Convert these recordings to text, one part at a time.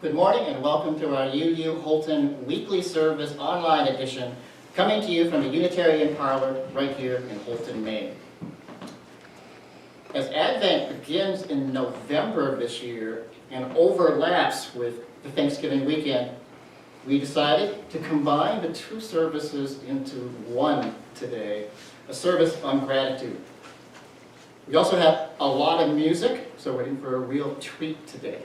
Good morning and welcome to our UU Holden Weekly Service Online Edition, coming to you from the Unitarian Parlor right here in Holden, Maine. As Advent begins in November of this year and overlaps with the Thanksgiving weekend, we decided to combine the two services into one today, a service on gratitude. We also have a lot of music, so we're in for a real treat today.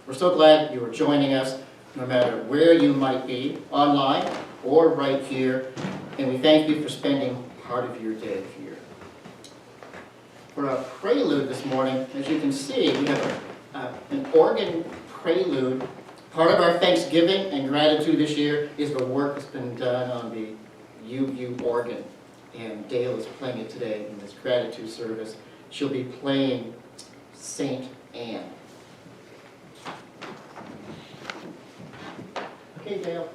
We're so glad you are joining us, no matter where you might be, online or right here, and we thank you for spending part of your day here. For our prelude this morning, as you can see, we have an organ prelude. Part of our Thanksgiving and gratitude this year is the work that's been done on the UU organ, and Dale is playing it today in this gratitude service. She'll be playing Saint Anne. Okay, Dale.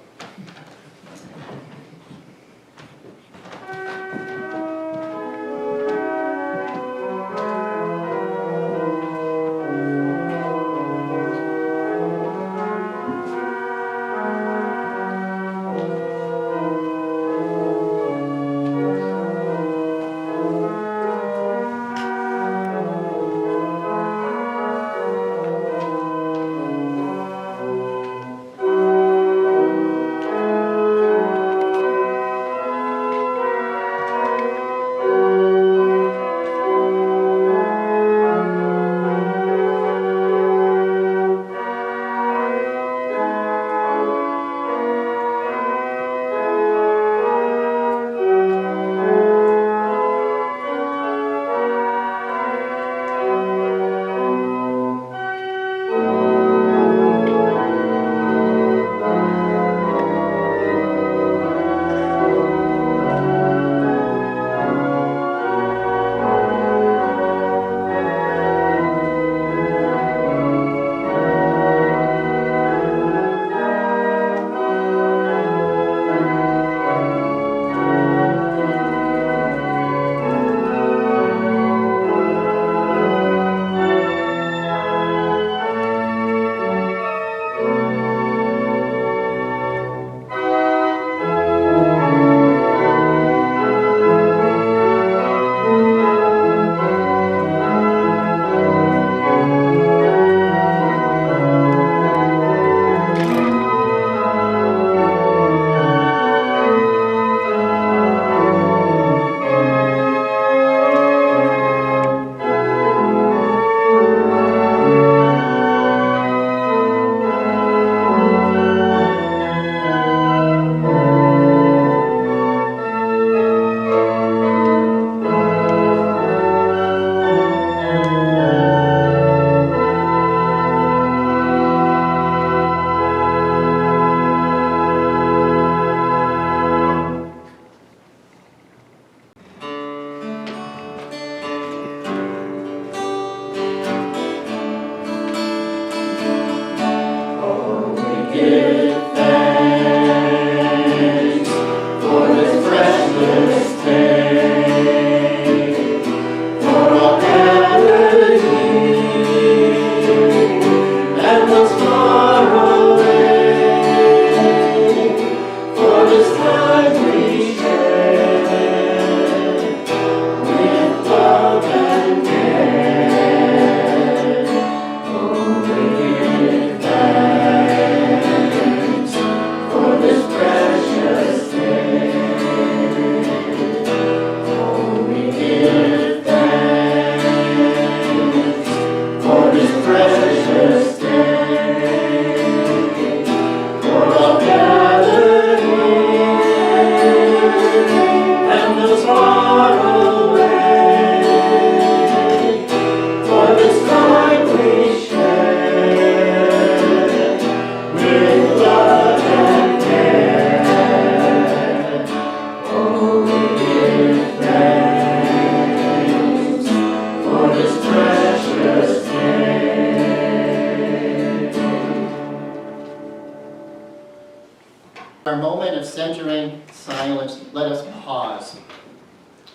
centering silence, let us pause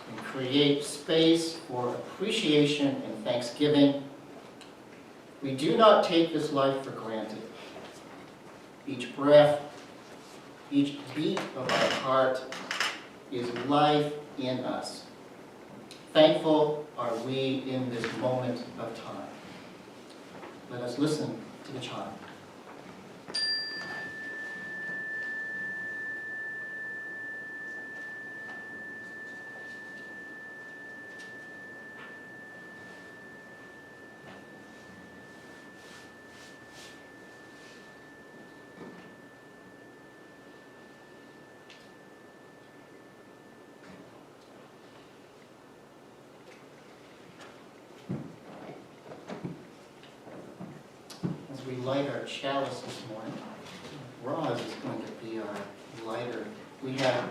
and create space for appreciation and thanksgiving. We do not take this life for granted. Each breath, each beat of our heart is life in us. Thankful are we in this moment of time. Let us listen to the chime. We light our chalice this morning. Roz is going to be our lighter. We have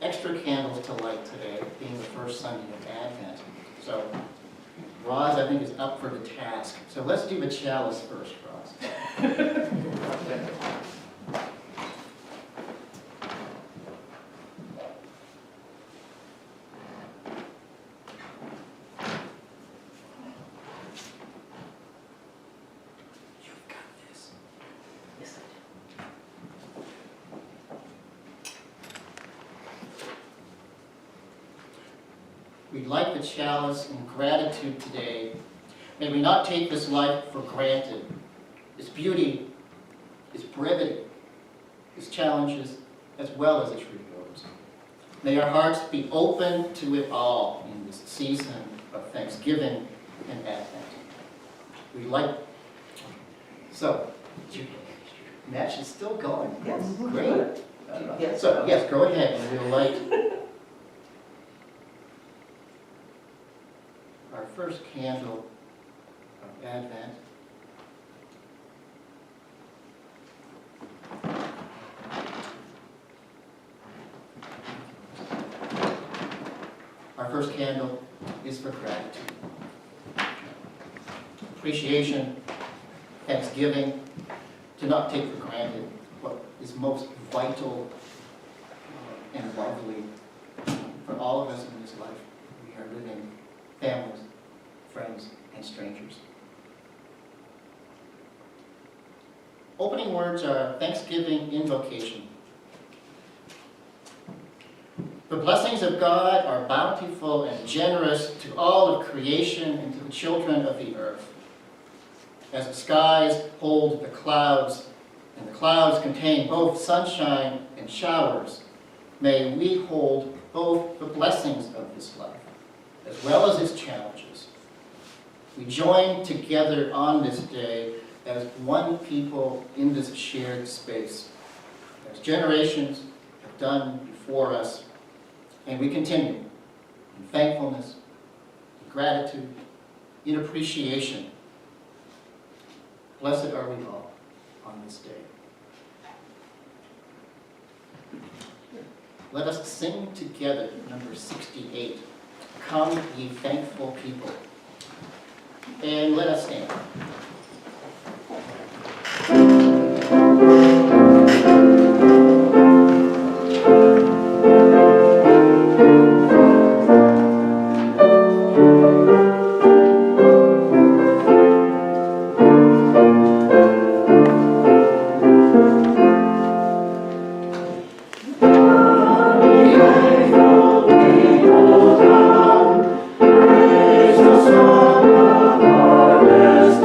extra candles to light today, being the first Sunday of Advent. So Roz, I think, is up for the task. So let's do the chalice first, Roz. We light the chalice in gratitude today. May we not take this life for granted. Its beauty, its brevity, its challenges, as well as its rewards. May our hearts be open to it all in this season of Thanksgiving and Advent. We light. So, match is still going. Yes. Great. Yes. So, yes, go ahead and we'll light our first candle of Advent. Our first candle is for gratitude. Appreciation, thanksgiving, to not take for granted what is most vital and lovely for all of us in this life. We are living families, friends, and strangers. Opening words are Thanksgiving invocation. The blessings of God are bountiful and generous to all of creation and to the children of the earth. As the skies hold the clouds, and the clouds contain both sunshine and showers, may we hold both the blessings of this life, as well as its challenges. We join together on this day as one people in this shared space, as generations have done before us, and we continue in thankfulness, in gratitude, in appreciation. Blessed are we all on this day. Let us sing together number 68. Come, ye thankful people. And let us stand. Praise the Son of our rest.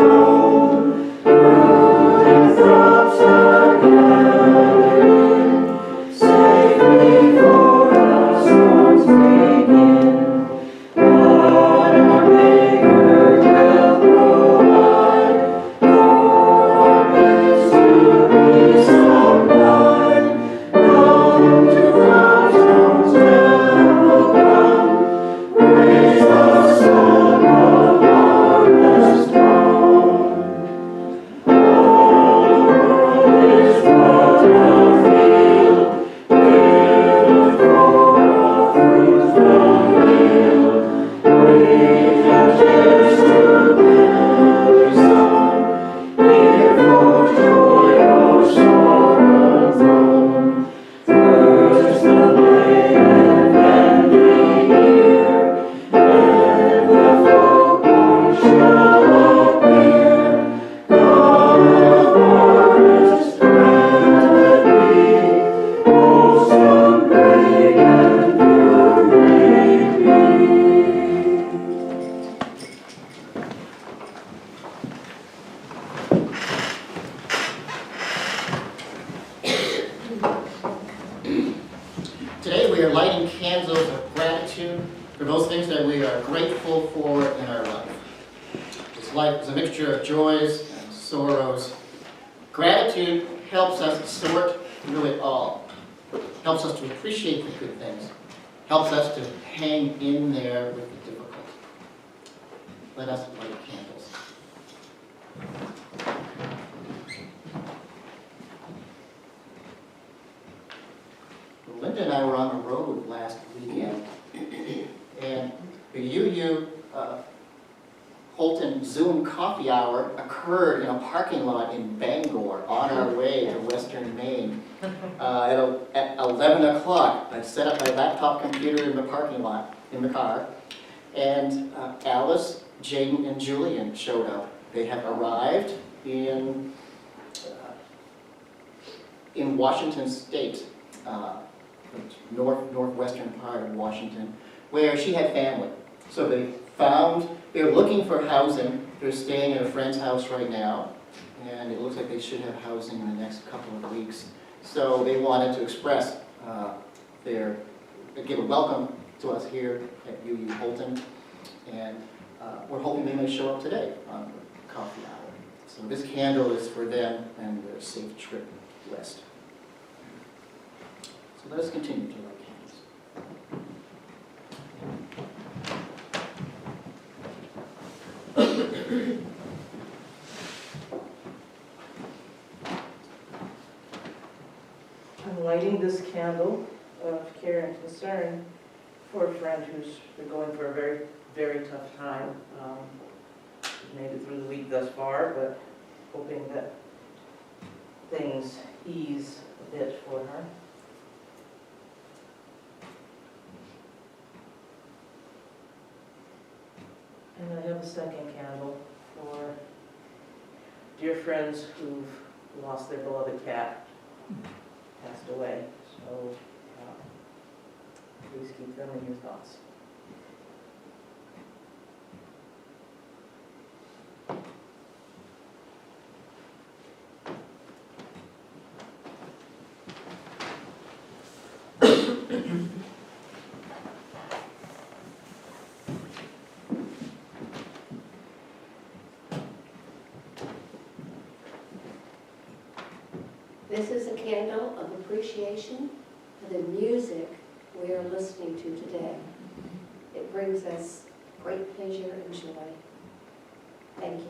life is a mixture of joys and sorrows. Gratitude helps us sort through it all, helps us to appreciate the good things, helps us to hang in there with the difficult. Let us light candles. Linda and I were on the road last weekend, and the UU Holden Zoom coffee hour occurred in a parking lot in Bangor on our way to Western Maine. At 11 o'clock, I set up my laptop computer in the parking lot, in the car, and Alice, Jaden, and Julian showed up. They have arrived in Washington State, northwestern part of Washington, where she had family. So they're looking for housing. They're staying at a friend's house right now, and it looks like they should have housing in the next couple of weeks. So they wanted to express give a welcome to us here at UU Holden, and we're hoping they may show up today on the coffee hour. So this candle is for them and their safe trip west. So let us continue to light candles. I'm lighting this candle of care and concern for a friend who's been going for a very, very tough time. She's made it through the week thus far, but hoping that things ease a bit for her. And I have a second candle for dear friends who've lost their beloved cat, passed away. So please keep them in your thoughts. This is a candle of appreciation for the music we are listening to today. It brings us great pleasure and joy. Thank you.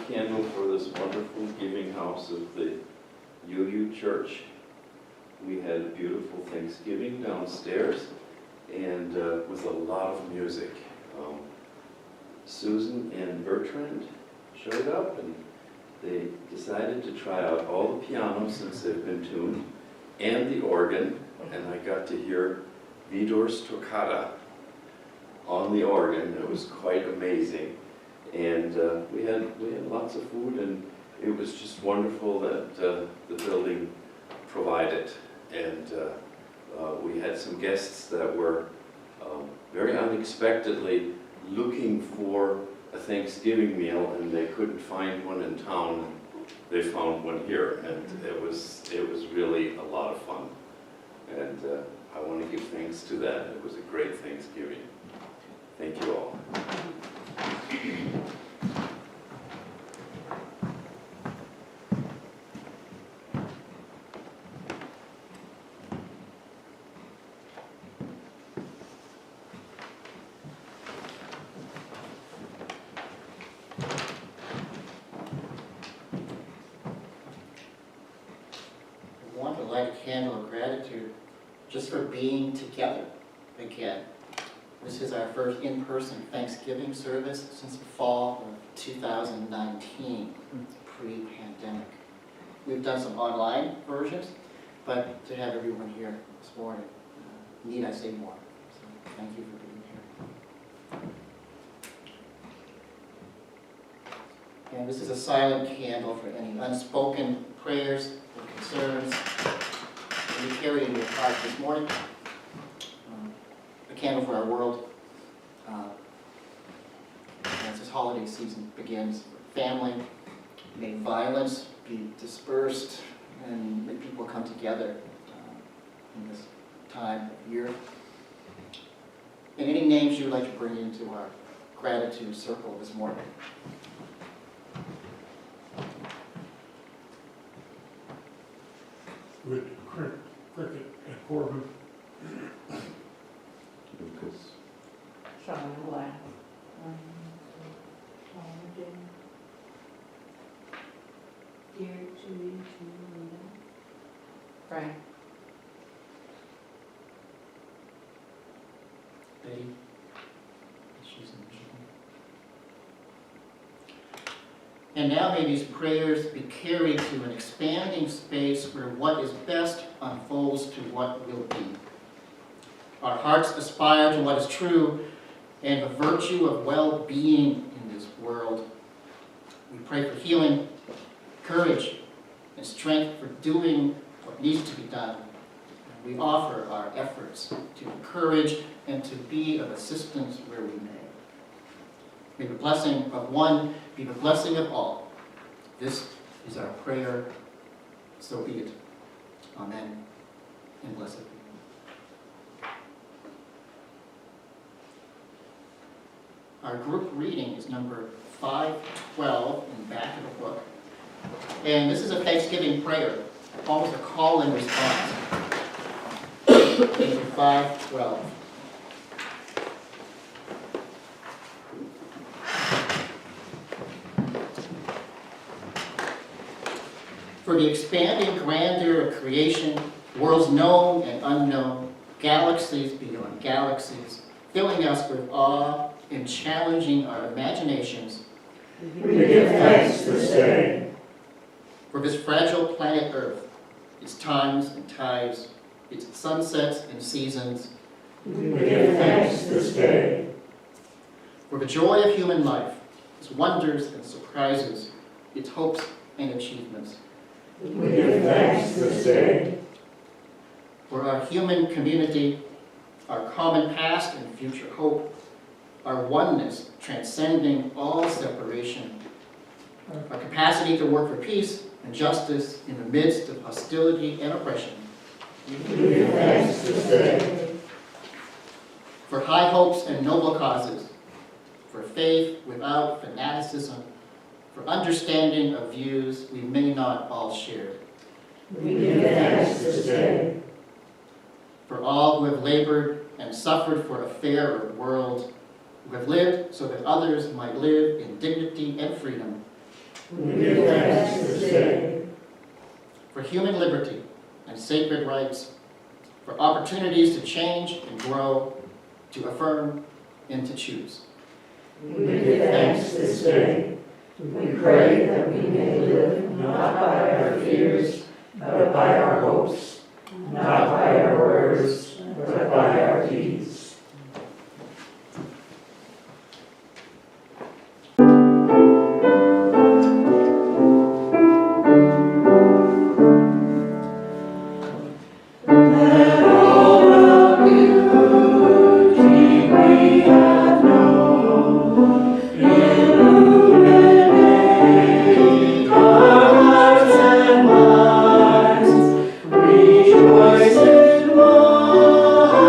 Candle for this wonderful giving house of the UU Church. We had a beautiful Thanksgiving downstairs and with a lot of music. Susan and Bertrand showed up and they decided to try out all the pianos since they've been tuned and the organ, and I got to hear Vidor's Toccata on the organ. It was quite amazing. And we had lots of food, and it was just wonderful that the building provided. And we had some guests that were very unexpectedly looking for a Thanksgiving meal, and they couldn't find one in town. They found one here, and it was really a lot of fun. And I want to give thanks to that. It was a great Thanksgiving. Thank you all. I want to light a candle of gratitude just for being together again. This is our first in-person Thanksgiving service since the fall of 2019, pre-pandemic. We've done some online versions, but to have everyone here this morning, need I say more? So thank you for being here. And this is a silent candle for any unspoken prayers or concerns. You carry in your heart this morning. A candle for our world. As this holiday season begins, family, may violence be dispersed, and may people come together in this time of year. And any names you would like to bring into our gratitude circle this morning? With Cricket and Corbin. Lucas. Sean Black. Dear to Linda. Frank. Betty? She's in Michigan. And now may these prayers be carried to an expanding space where what is best unfolds to what will be. Our hearts aspire to what is true and the virtue of well-being in this world. We pray for healing, courage, and strength for doing what needs to be done. We offer our efforts to encourage and to be of assistance where we may. May the blessing of one be the blessing of all. This is our prayer, so be it. Amen, and blessed be. Our group reading is number 512 in the back of the book. And this is a Thanksgiving prayer, almost a call and response. Page 512. For the expanding grandeur of creation, worlds known and unknown, galaxies beyond galaxies, filling us with awe and challenging our imaginations, We give thanks this day. for this fragile planet Earth, its times and tides, its sunsets and seasons, We give thanks this day. for the joy of human life, its wonders and surprises, its hopes and achievements, We give thanks this day. for our human community, our common past and future hope, our oneness transcending all separation, our capacity to work for peace and justice in the midst of hostility and oppression, We give thanks this day. for high hopes and noble causes, for faith without fanaticism, for understanding of views we may not all share, We give thanks this day. for all who have labored and suffered for a fairer world, who have lived so that others might live in dignity and freedom, We give thanks this day. for human liberty and sacred rights, for opportunities to change and grow, to affirm and to choose. We give thanks this day. We pray that we may live not by our fears, but by our hopes, not by our words, but by our deeds. Rejoice in wonders.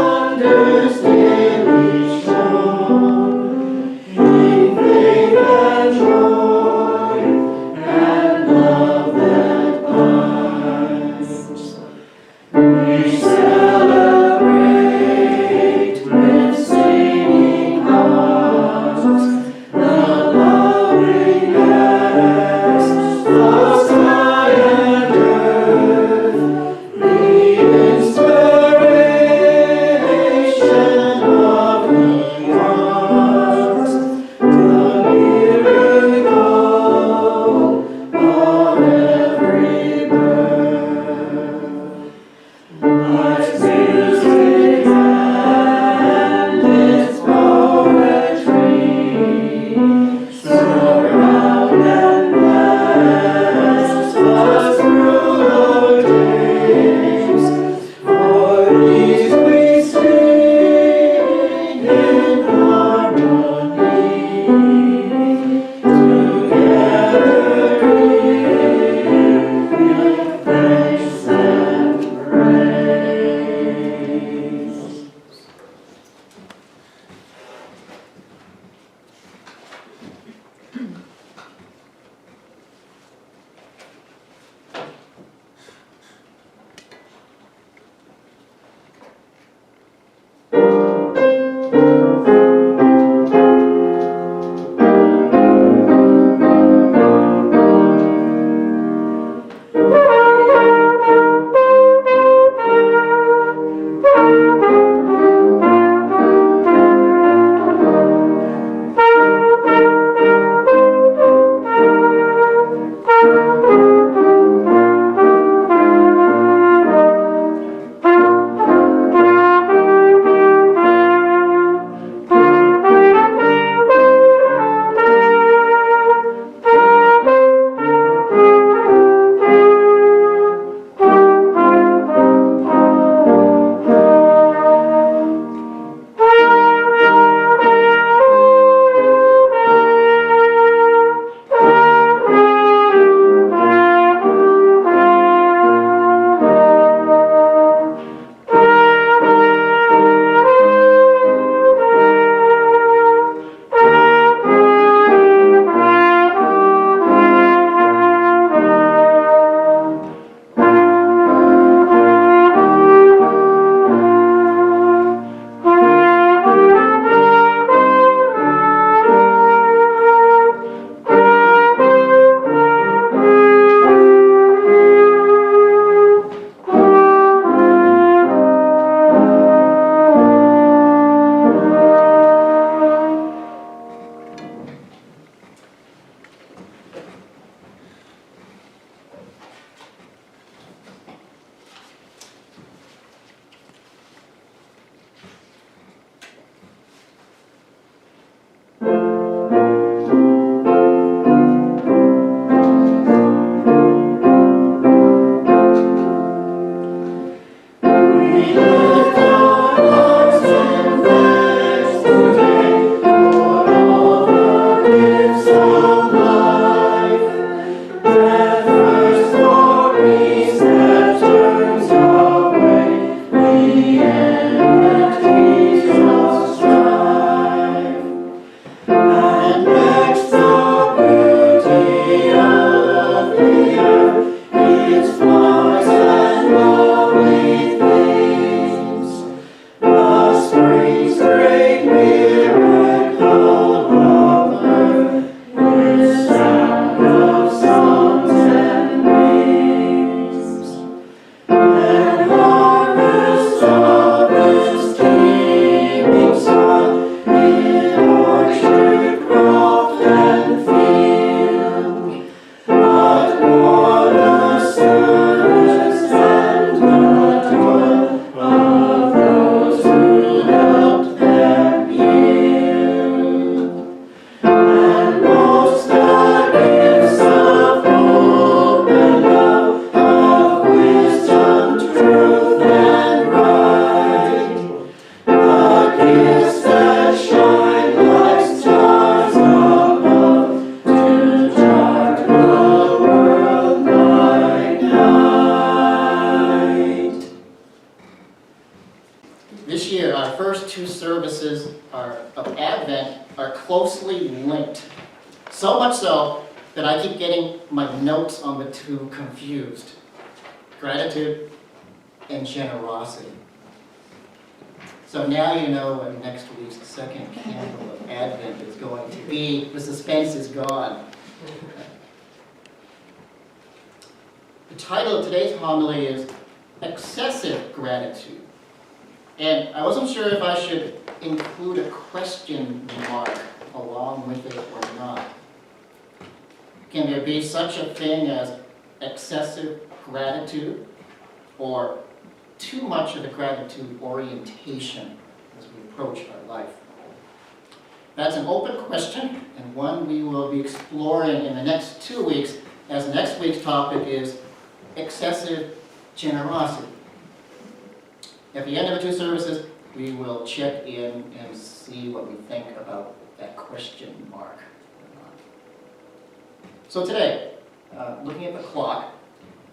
year, our first two services of Advent are closely linked. So much so that I keep getting my notes on the two confused. Gratitude and generosity. So now you know what next week's second candle of Advent is going to be. The suspense is gone. The title of today's homily is Excessive Gratitude. And I wasn't sure if I should include a question mark along with it or not. Can there be such a thing as excessive gratitude or too much of a gratitude orientation as we approach our life? That's an open question and one we will be exploring in the next 2 weeks, as next week's topic is excessive generosity. At the end of the two services, we will check in and see what we think about that question mark. So today, looking at the clock,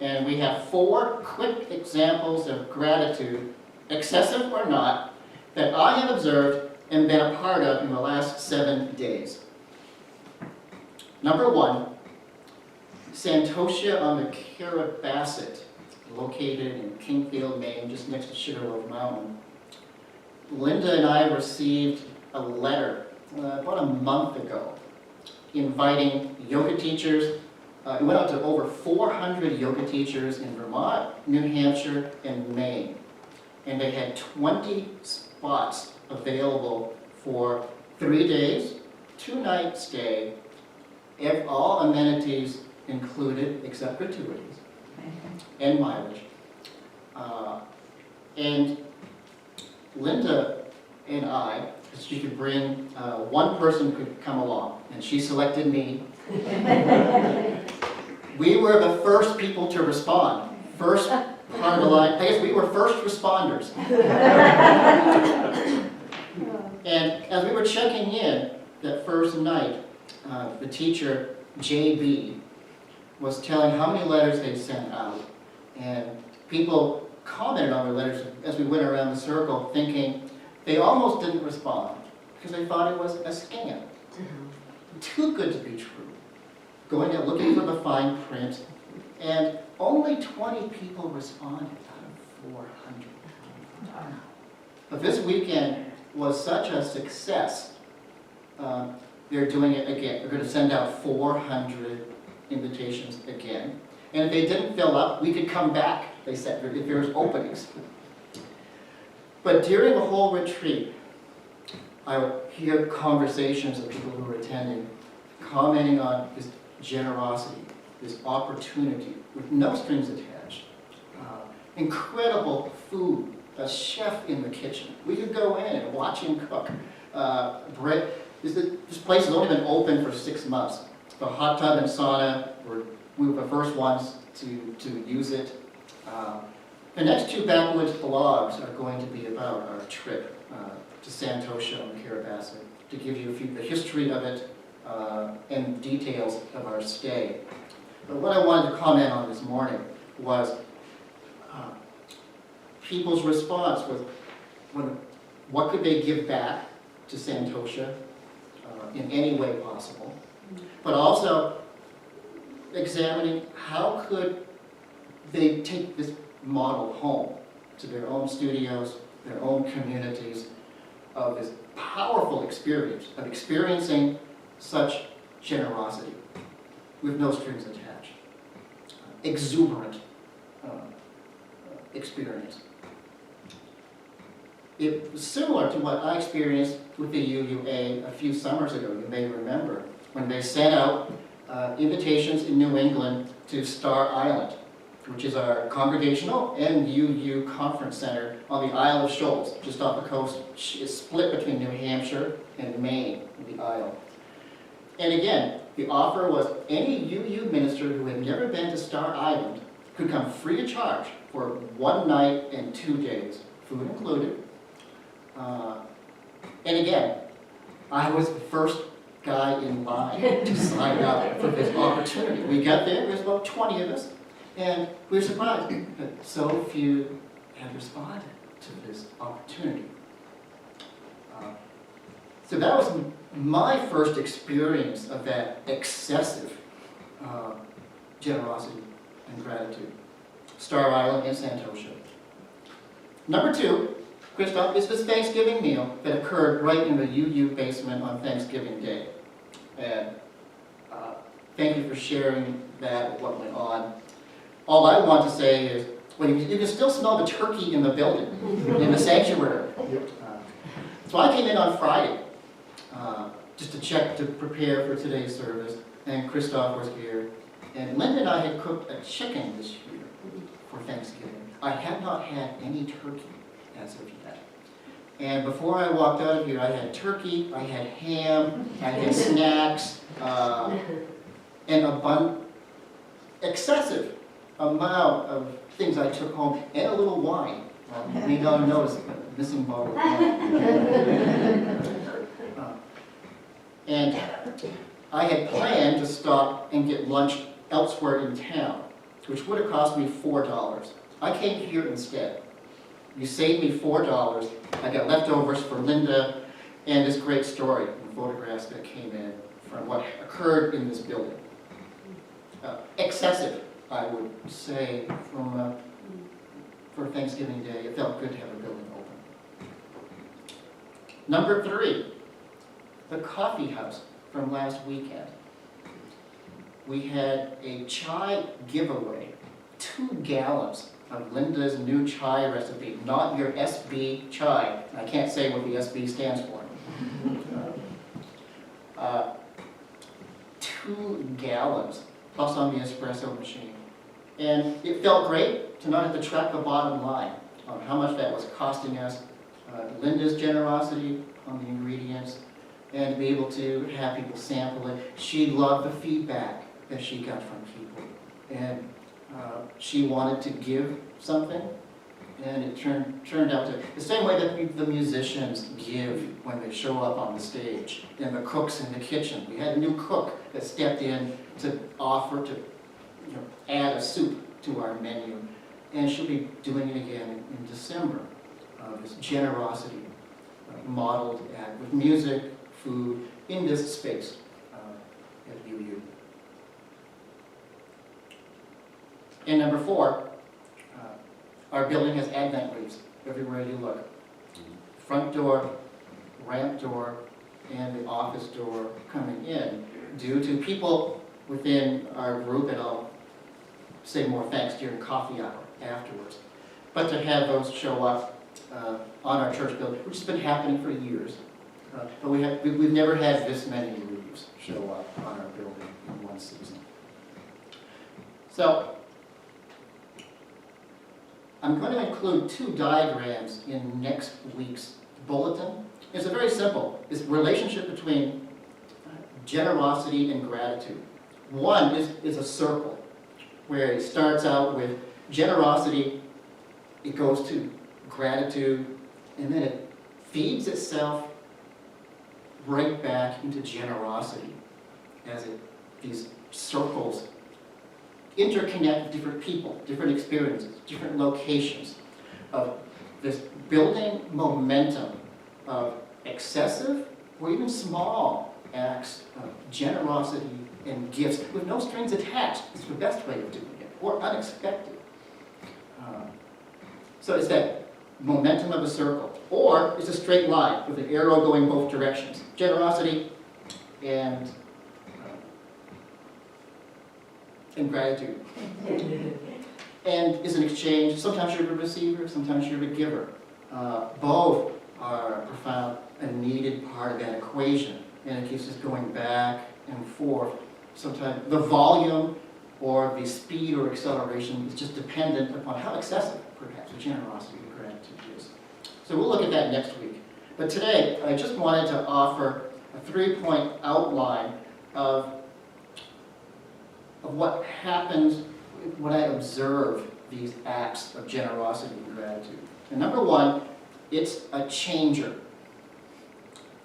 and we have 4 quick examples of gratitude, excessive or not, that I have observed and been a part of in the last 7 days. Number 1, Santosha on the Kiribati, located in Kingfield, Maine, just next to Sugarloaf Mountain. Linda and I received a letter about a month ago inviting yoga teachers. It went out to over 400 yoga teachers in Vermont, New Hampshire, and Maine. And they had 20 spots available for 3 days, 2-night stay, all amenities included except gratuities and mileage. And Linda and I, she could bring, one person could come along, and she selected me. We were the first people to respond. First part of the line, I guess we were first responders. And as we were checking in that first night, the teacher, JB, was telling how many letters they'd sent out. And people commented on the letters as we went around the circle, thinking they almost didn't respond because they thought it was a scam. Too good to be true. Going out looking for the fine print, and only 20 people responded out of 400. But this weekend was such a success. They're doing it again. They're going to send out 400 invitations again. And if they didn't fill up, we could come back, they said, if there was openings. But during the whole retreat, I would hear conversations of people who were attending, commenting on this generosity, this opportunity, with no strings attached. Incredible food, a chef in the kitchen. We could go in and watch him cook. This place has only been open for 6 months. The hot tub and sauna, we were the first ones to use it. The next 2 backwoods blogs are going to be about our trip to Santosha on the Kiribati, to give you the history of it and details of our stay. But what I wanted to comment on this morning was people's response with what could they give back to Santosha in any way possible, but also examining how could they take this model home to their own studios, their own communities, of this powerful experience of experiencing such generosity with no strings attached. Exuberant experience. It was similar to what I experienced with the UUA a few summers ago, you may remember, when they sent out invitations in New England to Star Island, which is our congregational and UU conference center on the Isle of Shoals, just off the coast. It's split between New Hampshire and Maine, the Isle. And again, the offer was any UU minister who had never been to Star Island could come free of charge for 1 night and 2 days, food included. And again, I was the first guy in line to sign up for this opportunity. We got there was about 20 of us, and we were surprised that so few had responded to this opportunity. So that was my first experience of that excessive generosity and gratitude. Star Island and Santosha. Number 2, Christoph, is this Thanksgiving meal that occurred right in the UU basement on Thanksgiving Day. And thank you for sharing that, what went on. All I want to say is, well, you can still smell the turkey in the building, in the sanctuary. So I came in on Friday, just to check, to prepare for today's service, and Christoph was here. And Linda and I had cooked a chicken this year for Thanksgiving. I had not had any turkey as of yet. And before I walked out of here, I had turkey, I had ham, I had snacks, and excessive amount of things I took home, and a little wine. You may not notice the missing bottle of wine. And I had planned to stop and get lunch elsewhere in town, which would have cost me $4. I came here instead. You saved me $4. I got leftovers for Linda and this great story and photographs that came in from what occurred in this building. Excessive, I would say, for Thanksgiving Day. It felt good to have a building open. Number 3, the coffee house from last weekend. We had a chai giveaway, 2 gallons of Linda's new chai recipe, not your SB chai. I can't say what the SB stands for. 2 gallons, plus on the espresso machine. And it felt great to not have to track the bottom line on how much that was costing us, Linda's generosity on the ingredients, and to be able to have people sample it. She loved the feedback that she got from people. And she wanted to give something, and it turned out to, the same way that the musicians give when they show up on the stage, and the cooks in the kitchen. We had a new cook that stepped in to offer to add a soup to our menu, and she'll be doing it again in December. This generosity modeled with music, food, in this space at UU. And number 4, our building has Advent wreaths everywhere you look. Front door, ramp door, and the office door coming in, due to people within our group, and I'll say more thanks during coffee hour afterwards. But to have those show up on our church building, which has been happening for years. But we've never had this many wreaths show up on our building in one season. So, I'm going to include 2 diagrams in next week's bulletin. It's very simple. It's the relationship between generosity and gratitude. One is a circle, where it starts out with generosity, it goes to gratitude, and then it feeds itself right back into generosity as these circles interconnect different people, different experiences, different locations of this building momentum of excessive or even small acts of generosity and gifts with no strings attached. It's the best way of doing it, or unexpected. So it's that momentum of a circle, or it's a straight line with an arrow going both directions. Generosity and gratitude. And it's an exchange. Sometimes you're a receiver, sometimes you're a giver. Both are a profound and needed part of that equation, and it keeps us going back and forth. Sometimes the volume or the speed or acceleration is just dependent upon how excessive, perhaps, the generosity and gratitude is. So we'll look at that next week. But today, I just wanted to offer a 3-point outline of what happens when I observe these acts of generosity and gratitude. And number 1, it's a changer.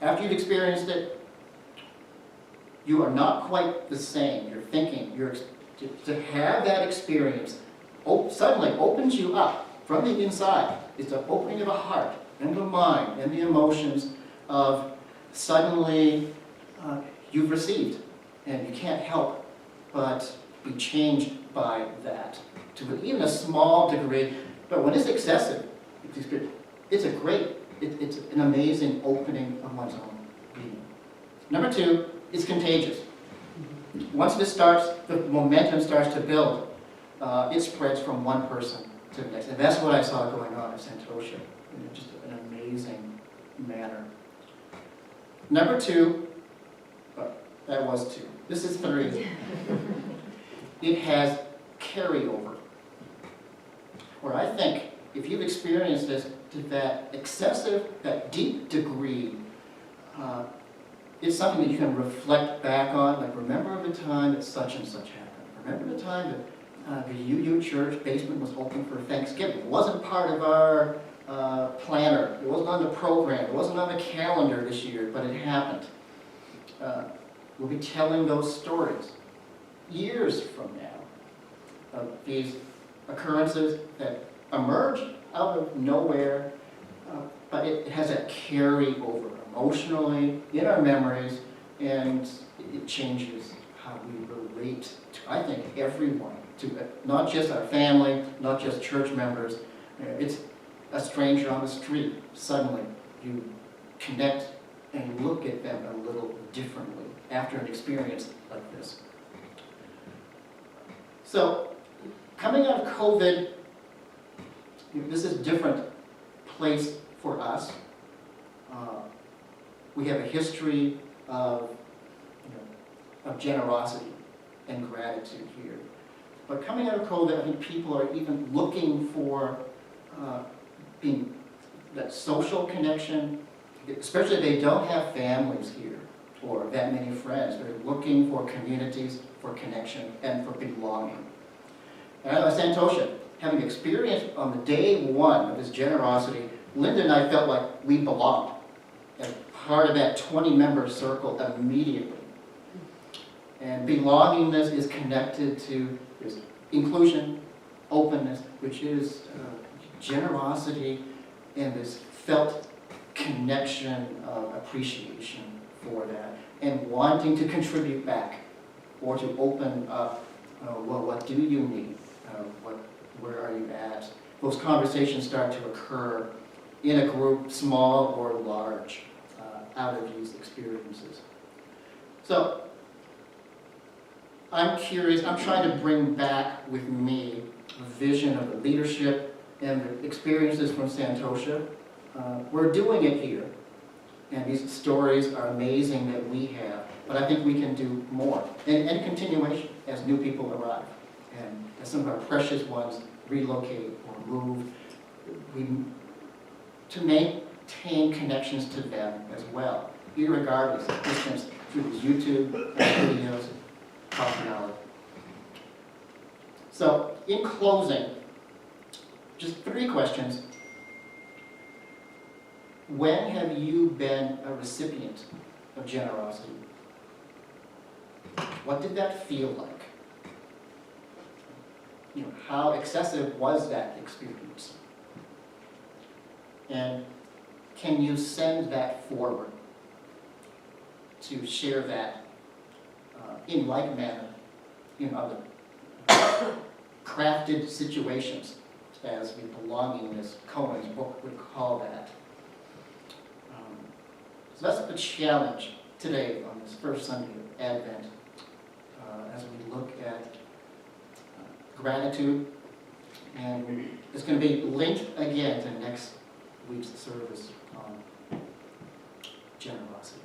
After you've experienced it, you are not quite the same. You're thinking, to have that experience suddenly opens you up from the inside. It's the opening of a heart and the mind and the emotions of suddenly you've received, and you can't help but be changed by that to even a small degree. But when it's excessive, it's an amazing opening of one's own being. Number two, it's contagious. Once the momentum starts to build, it spreads from one person to the next. And that's what I saw going on at Santosha in just an amazing manner. Number two, that was two. This is three. It has carryover. Where I think if you've experienced this to that excessive, that deep degree, it's something that you can reflect back on, like remember the time that such and such happened. Remember the time that the UU church basement was open for Thanksgiving. It wasn't part of our planner. It wasn't on the program. It wasn't on the calendar this year, but it happened. We'll be telling those stories years from now of these occurrences that emerge out of nowhere, but it has that carryover emotionally in our memories, and it changes how we relate to, I think, everyone, to not just our family, not just church members. It's a stranger on the street. Suddenly you connect and look at them a little differently after an experience like this. So, coming out of COVID, this is a different place for us. We have a history of generosity and gratitude here. But coming out of COVID, I think people are even looking for that social connection, especially if they don't have families here or that many friends. They're looking for communities, for connection, and for belonging. And at Santosha, having experienced on the day one of this generosity, Linda and I felt like we belonged as part of that 20-member circle immediately. And belongingness is connected to this inclusion, openness, which is generosity and this felt connection of appreciation for that, and wanting to contribute back or to open up, well, what do you need? Where are you at? Those conversations start to occur in a group, small or large, out of these experiences. So, I'm curious, I'm trying to bring back with me a vision of the leadership and the experiences from Santosha. We're doing it here, and these stories are amazing that we have, but I think we can do more, and continuation as new people arrive, and as some of our precious ones relocate or move, to maintain connections to them as well, irregardless of distance through these YouTube videos, coffee hour. So, in closing, just 3 questions. When have you been a recipient of generosity? What did that feel like? How excessive was that experience? And can you send that forward to share that in like manner in other crafted situations, as the belongingness, Cohen's book would call that. So that's the challenge today on this first Sunday of Advent, as we look at gratitude, and it's going to be linked again to next week's service on generosity.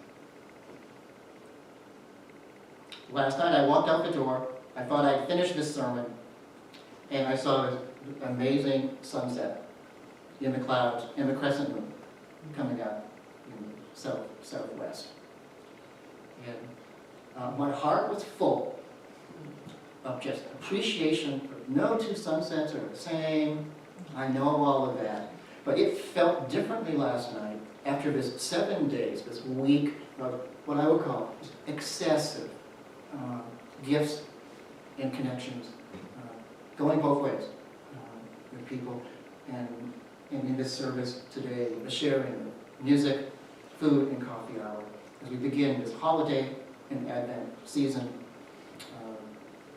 Last night I walked out the door, I thought I'd finished this sermon, and I saw this amazing sunset in the clouds, in the crescent moon, coming out in the southwest. And my heart was full of just appreciation. No 2 sunsets are the same, I know all of that, but it felt differently last night after this 7 days, this week of what I would call excessive gifts and connections, going both ways with people, and in this service today, the sharing of music food and coffee hour as we begin this holiday and Advent season.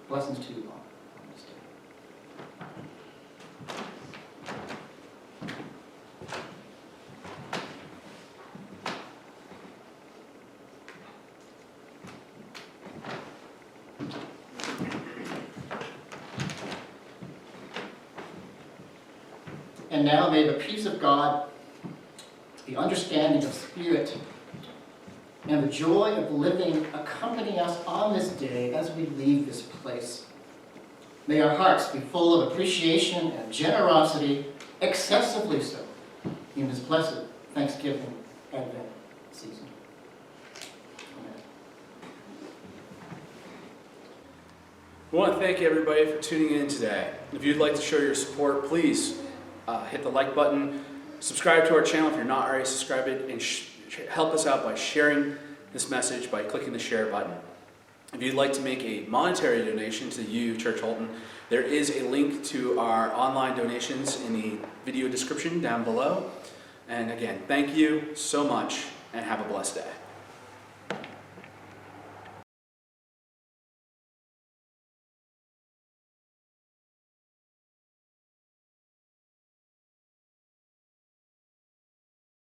Blessings to you all on this day. And now may the peace of God, the understanding of Spirit, and the joy of living accompany us on this day as we leave this place. May our hearts be full of appreciation and generosity, excessively so, in this blessed Thanksgiving Advent season. Amen. We want to thank everybody for tuning in today. If you'd like to show your support, please hit the like button, subscribe to our channel if you're not already subscribed, and help us out by sharing this message by clicking the share button. If you'd like to make a monetary donation to you, Church Holden, there is a link to our online donations in the video description down below. And again, thank you so much and have a blessed day.